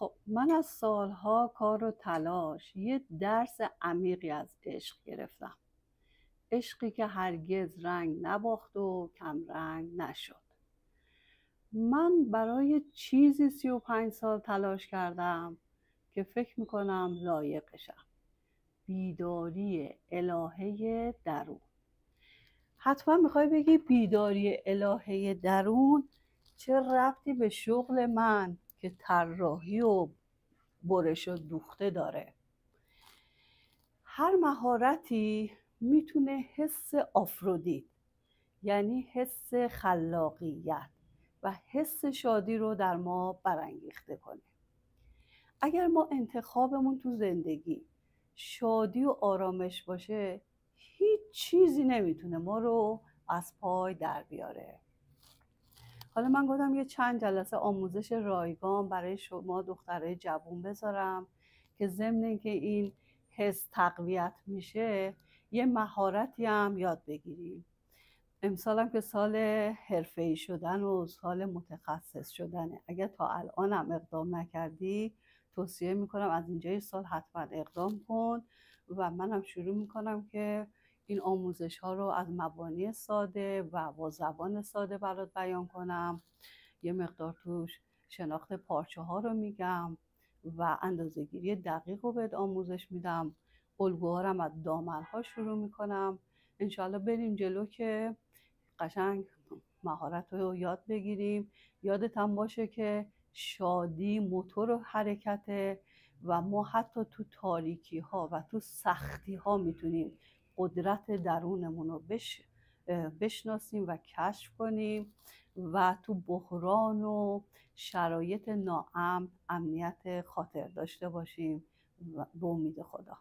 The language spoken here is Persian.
خب من از سالها کار و تلاش یه درس عمیقی از عشق گرفتم. عشقی که هرگز رنگ نباخت و کمرنگ نشد. من برای چیزی 35 سال تلاش کردم که فکر میکنم لایقشم. بیداری الهه درون. حتما میخوای بگی بیداری الهه درون چه ربطی به شغل من که طراحی و برش و دوخته داره؟ هر مهارتی میتونه حس آفرودیت، یعنی حس خلاقیت و حس شادی رو در ما برانگیخته کنه. اگر ما انتخابمون تو زندگی شادی و آرامش باشه، هیچ چیزی نمیتونه ما رو از پای در بیاره. حالا من گفتم یه چند جلسه آموزش رایگان برای شما دخترای جوون بذارم که ضمن اینکه این حس تقویت میشه یه مهارتی هم یاد بگیریم. امسالم که سال حرفه‌ای شدن و سال متخصص شدنه. اگر تا الانم اقدام نکردی توصیه میکنم از اینجای سال حتما اقدام کن و منم شروع میکنم که این آموزش ها رو از مبانی ساده و با زبان ساده برات بیان کنم. یه مقدار توش شناخت پارچه ها رو میگم و اندازه گیری دقیق رو بهت آموزش میدم. الگوهارم از دامن ها شروع میکنم. انشالله بریم جلو که قشنگ مهارت رو یاد بگیریم. یادت هم باشه که شادی موتور حرکته و ما حتی تو تاریکی ها و تو سختی ها میتونیم قدرت درونمون رو بشناسیم و کشف کنیم و تو بحران و شرایط ناامن امنیت خاطر داشته باشیم و به امید خدا.